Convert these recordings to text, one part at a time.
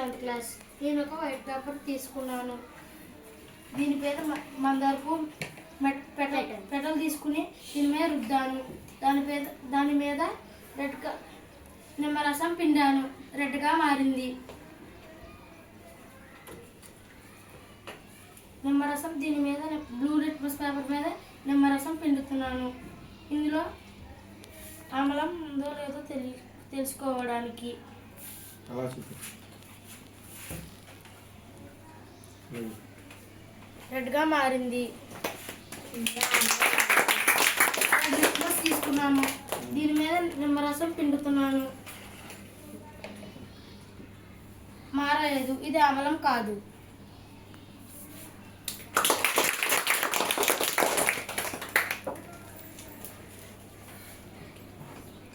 7th class. నేను ఒక white paper తీసుకున్నాను. దీని మీద మందారపు పెటల్ తీసుకుని దీని మీద రుద్దాను. దాని మీద నిమ్మరసం పిండాను. రెడ్గా మారింది. నిమ్మరసం దీని మీద బ్లూ లిట్మస్ పేపర్ మీద నిమ్మరసం పిండుతున్నాను. ఇందులో ఆమ్లం ఉందో లేదో తెలుసుకోవడానికి. రెడ్గా మారింది. లిట్మస్ తీసుకున్నాను. దీని మీద నిమ్మరసం పిండుతున్నాను. మారలేదు. ఇది ఆమ్లం కాదు.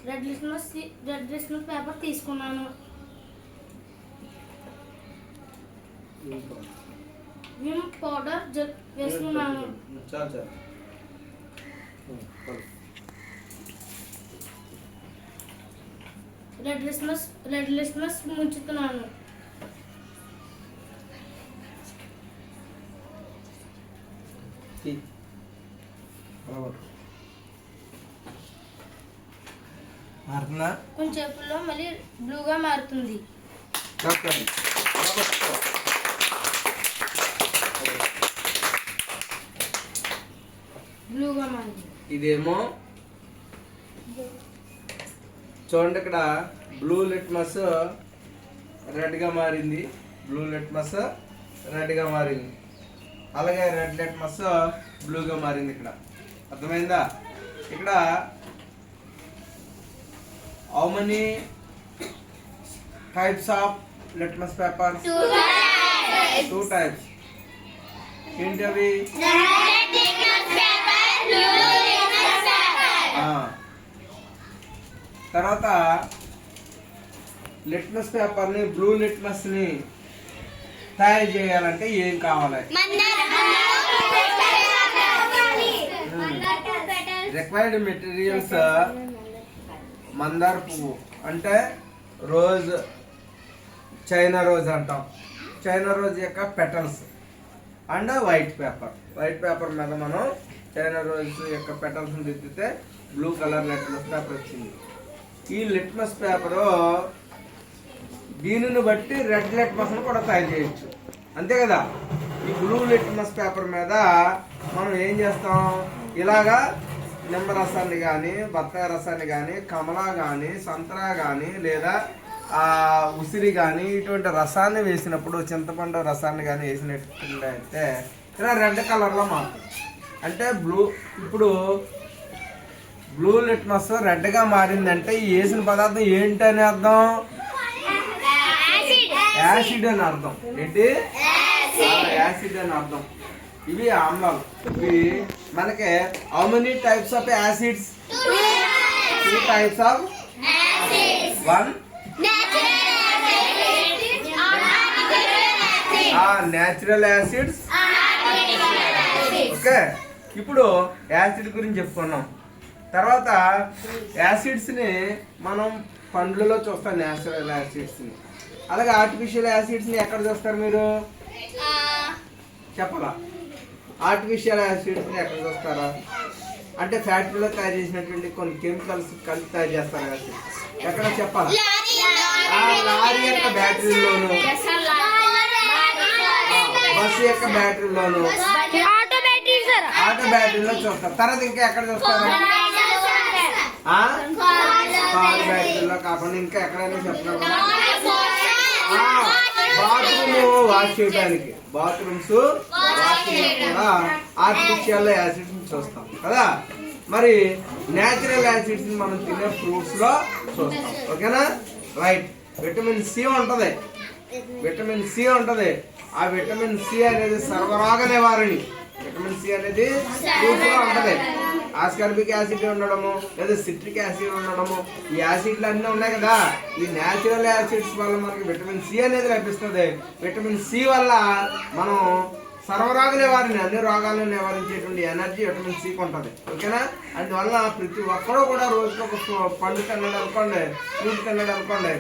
రెడ్ లిట్మస్ పేపర్ తీసుకున్నాను. విమ్ పౌడర్ వేసుకున్నాను. రెడ్ లిట్మస్ ముంచుతున్నాను. కొంచెంసేపులో మళ్ళీ బ్లూగా మారుతుంది. బ్లూగా మారింది. ఇదేమో చూడండి, ఇక్కడ బ్లూ లిట్మస్ రెడ్గా మారింది. బ్లూ లిట్మస్ రెడ్గా మారింది. అలాగే రెడ్ లిట్మస్ బ్లూగా మారింది. ఇక్కడ అర్థమైందా? ఇక్కడ how many types of litmus paper? Two types. ఏంటి అవి? తర్వాత లిట్మస్ పేపర్ని బ్లూ లిట్మస్ని తయారు చేయాలంటే ఏం కావాలి? రిక్వైర్డ్ మెటీరియల్స్ మందార పువ్వు అంటే రోజ్, చైనా రోజ్ అంటాం. చైనా రోజ్ యొక్క పెటల్స్ అండ్ వైట్ పేపర్ మీద మనం చైనా రోజ్ యొక్క పెటల్స్ దిద్దితే బ్లూ కలర్ లిట్మస్ పేపర్ వచ్చింది. ఈ లిట్మస్ పేపరు దీనిని బట్టి రెడ్ లిట్మస్ కూడా తయారు చేయొచ్చు, అంతే కదా? ఈ బ్లూ లిట్మస్ పేపర్ మీద మనం ఏం చేస్తాం? ఇలాగా నిమ్మరసాన్ని కానీ, బత్తాయి రసాన్ని కానీ, కమలా కానీ, సంతరా కానీ, లేదా ఉసిరి కానీ ఇటువంటి రసాన్ని వేసినప్పుడు, చింతపండు రసాన్ని కానీ వేసినట్లయితే ఇలా రెడ్ కలర్లో మారుతుంది. అంటే ఇప్పుడు బ్లూ లిట్మస్ రెడ్గా మారిందంటే ఈ వేసిన పదార్థం ఏంటని అర్థం? యాసిడ్ అని అర్థం. ఏంటి? యాసిడ్ అని అర్థం. ఇవి ఆమ్లాలు. ఇవి మనకి how many types of acids? 2 types of one natural acids. Okay, ఇప్పుడు యాసిడ్ గురించి చెప్పుకున్నాం. తర్వాత యాసిడ్స్ని మనం పండ్లలో చూస్తాం, న్యాచురల్ యాసిడ్స్ని. అలాగే ఆర్టిఫిషియల్ యాసిడ్స్ని ఎక్కడ చూస్తారు మీరు? చెప్పాలా? ఆర్టిఫిషియల్ యాసిడ్స్ని ఎక్కడ చూస్తారా? అంటే ఫ్యాక్టరీలో తయారు చేసినటువంటి కొన్ని కెమికల్స్ కలిపి తయారు చేస్తారు యాసిడ్. ఎక్కడ చెప్పాలా? లారీ యొక్క బ్యాటరీలోను, బస్సు యొక్క బ్యాటరీలోను, ఆటో బ్యాటరీలో చూస్తారు. తర్వాత ఇంకా ఎక్కడ చూస్తారా? కార్ బ్యాటరీలో కాకుండా ఇంకా ఎక్కడైనా చెప్తారు? బాత్రూమ్ వాష్ చేయడానికి, బాత్రూమ్స్ వాష్ చేయడానికి కూడా ఆర్టిఫిషియల్ యాసిడ్స్ చూస్తాం కదా. మరి న్యాచురల్ యాసిడ్స్ మనం తినే ఫ్రూట్స్ లో చూస్తాం. ఓకేనా? రైట్. విటమిన్ సి ఉంటది. ఆ విటమిన్ సి అనేది సర్వరోగ నివారణి. విటమిన్ సి అనేది ఫ్రూట్స్ లో ఉంటది. ఆస్కార్బిక్ యాసిడ్ ఉండడము, లేదా సిట్రిక్ యాసిడ్ ఉండడము, ఈ యాసిడ్లు అన్నీ ఉన్నాయి కదా. ఈ న్యాచురల్ యాసిడ్స్ వల్ల మనకి విటమిన్ సి అనేది లభిస్తుంది. విటమిన్ సి వల్ల మనం సర్వరోగ నివారణ, అన్ని రోగాలను నివారించేటువంటి ఎనర్జీ విటమిన్ సికి ఉంటుంది. ఓకేనా? అందువల్ల ప్రతి ఒక్కరూ కూడా రోజుకి ఒక పండు తిన్నాడు అనుకోండి, ఫ్రూట్ తిన్నాడు అనుకోండి,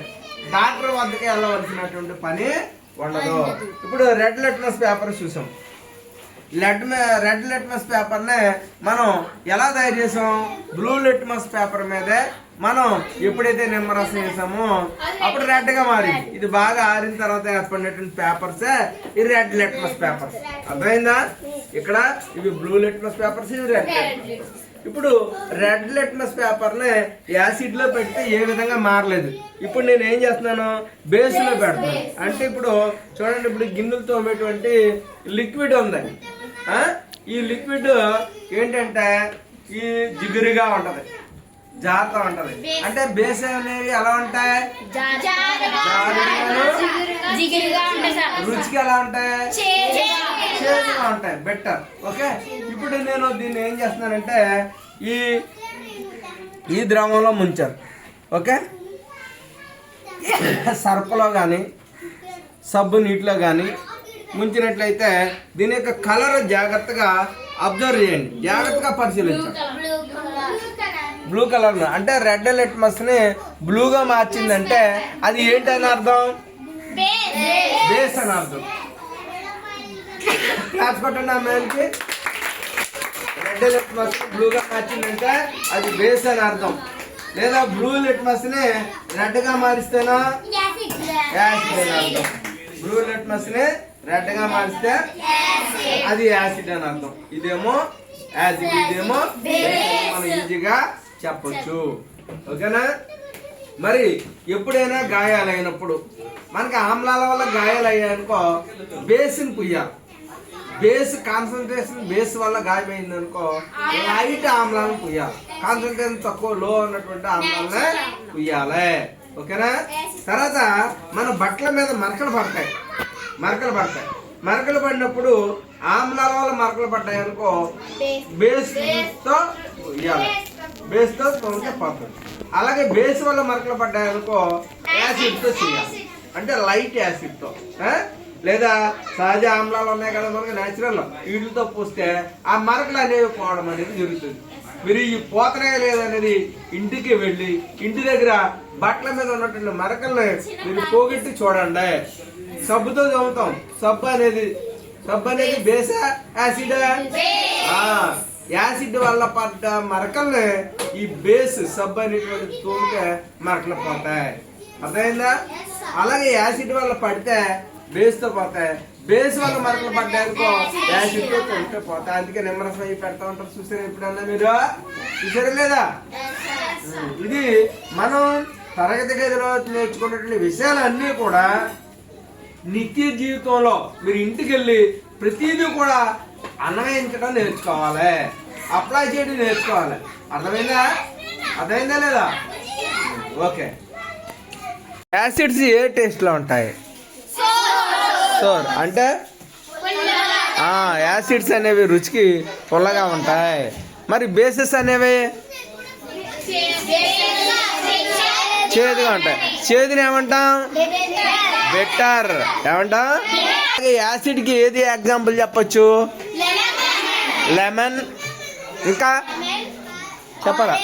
డాక్టర్ వద్దకు వెళ్ళవలసినటువంటి పని ఉండదు. ఇప్పుడు రెడ్ లిట్మస్ పేపర్ చూసాం. రెడ్ లిట్మస్ పేపర్నే మనం ఎలా తయారు చేసాం? బ్లూ లిట్మస్ పేపర్ మీదే మనం ఎప్పుడైతే నిమ్మరసం వేసామో అప్పుడు రెడ్ గా మారింది. ఇది బాగా ఆరిన తర్వాత ఏర్పడినటువంటి పేపర్సే ఈ రెడ్ లిట్మస్ పేపర్స్. అర్థమైందా? ఇక్కడ ఇవి బ్లూ లిట్మస్ పేపర్స్, ఇవి రెడ్ లిట్మస్. ఇప్పుడు రెడ్ లిట్మస్ పేపర్ ని యాసిడ్ లో పెడితే ఏ విధంగా మారలేదు. ఇప్పుడు నేను ఏం చేస్తున్నాను? బేస్ లో పెడతాను. అంటే ఇప్పుడు చూడండి, ఇప్పుడు గిన్నెలు తోమేటువంటి లిక్విడ్ ఉంది. ఈ లిక్విడ్ ఏంటంటే ఈ జిగురుగా ఉంటది, జాగ్రత్త ఉంటది. అంటే బేస్ అనేవి ఎలా ఉంటాయి? రుచికి ఎలా ఉంటాయి? చేదుగా ఉంటాయి. బెటర్. ఓకే, ఇప్పుడు నేను దీన్ని ఏం చేస్తున్నానంటే ఈ ద్రవంలో ముంచాను. ఓకే, సర్పలో కానీ సబ్బు నీటిలో కానీ ముంచినట్లయితే దీని యొక్క కలర్ జాగ్రత్తగా అబ్జర్వ్ చేయండి, జాగ్రత్తగా పరిశీలించండి. బ్లూ కలర్ అంటే రెడ్ లిట్మస్ ని బ్లూగా మార్చిందంటే అది ఏంటని అర్థం? బేస్ అని అర్థం. క్లాస్ కొట్టండి అమ్మాయిలకి. రెడ్ లిట్మస్ బ్లూగా మార్చిందంటే అది బేస్ అని అర్థం. లేదా బ్లూ లిట్మస్ ని రెడ్ గా మారిస్తేనా యాసిడ్ అని అర్థం. బ్లూ లిట్మస్ ని రెడ్ గా మారిస్తే అది యాసిడ్ అని అర్థం. ఇదేమో యాసిడ్, ఇదేమో మనం ఈజీగా చెప్పొచ్చు. ఓకేనా? మరి ఎప్పుడైనా గాయాలైనప్పుడు మనకి ఆమ్లాల వల్ల గాయాలు అయ్యాయనుకో బేస్ని పుయ్యాలి. బేస్ కాన్సన్ట్రేషన్ బేస్ వల్ల గాయమైంది అనుకో లైట్ ఆమ్లాలను పుయ్యాలి. కాన్సన్ట్రేషన్ తక్కువ లో ఉన్నటువంటి ఆమ్లాలనే పుయ్యాలి. ఓకేనా? తర్వాత మన బట్టల మీద మరకలు పడతాయి. మరకలు పడినప్పుడు ఆమ్లాల వల్ల మరకలు పడ్డాయి అనుకో బేస్ తో పుయ్యాలి. బేస్ తో తోలితే పోతుంది. అలాగే బేస్ వల్ల మరకలు పడ్డాయి అనుకో యాసిడ్ తో చేయాలి. అంటే లైట్ యాసిడ్ తో, లేదా సహజ ఆమ్లాలు ఉన్నాయి కదా మనకి నేచురల్, వీటితో పూస్తే ఆ మరకలు అనేవి పోవడం అనేది జరుగుతుంది. మీరు ఈ పోతనే లేదనేది ఇంటికి వెళ్ళి ఇంటి దగ్గర బట్టల మీద ఉన్నటువంటి మరకల్ని మీరు పోగొట్టి చూడండి. సబ్బుతో చదువుతాం. సబ్బు అనేది బేసా యాసిడ్? యాసిడ్ వల్ల పడ్డ మరకల్ని ఈ బేస్ సబ్బు అనేటువంటి తోలితే మరకలు పోతాయి. అర్థమైందా? అలాగే యాసిడ్ వల్ల పడితే బేస్ తో పోతాయి. బేస్ వల్ల మరకలు పడ్డాయనుకో యాసిడ్ తో తోలితే పోతాయి. అందుకే నిమ్మరసం అవి పెడతా ఉంటారు. చూసారా ఎప్పుడన్నా మీరు? చూసారా లేదా? ఇది మనం తరగతి గదిలో నేర్చుకున్నటువంటి విషయాలన్నీ కూడా నిత్య జీవితంలో మీరు ఇంటికి వెళ్ళి ప్రతిదీ కూడా అన్వయించడం నేర్చుకోవాలి, అప్లై చేయడం నేర్చుకోవాలి. అర్థమైందా లేదా? ఓకే. యాసిడ్స్ ఏ టేస్ట్ లో ఉంటాయి? సోర్. అంటే యాసిడ్స్ అనేవి రుచికి పుల్లగా ఉంటాయి. మరి బేసెస్ అనేవి చేదుగా ఉంటాయి. చేదుని ఏమంటాం? బెటర్. ఏమంటాం? యాసిడ్ కి ఏది ఎగ్జాంపుల్ చెప్పొచ్చు? లెమన్. ఇంకా చెప్పరా?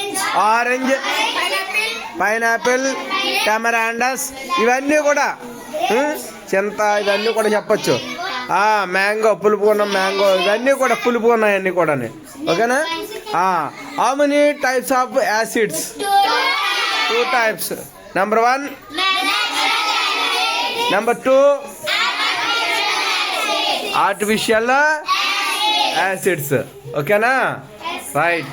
ఆరెంజ్, పైనాపిల్, టమరాండస్, ఇవన్నీ కూడా చింత, ఇవన్నీ కూడా చెప్పొచ్చు. మ్యాంగో, పులుపు ఉన్న మ్యాంగో, ఇవన్నీ కూడా పులుపు ఉన్నాయి అన్ని కూడా. ఓకేనా? How many types of acids? 2 types. Number 1, number 2, artificial acids. Okay na? Right.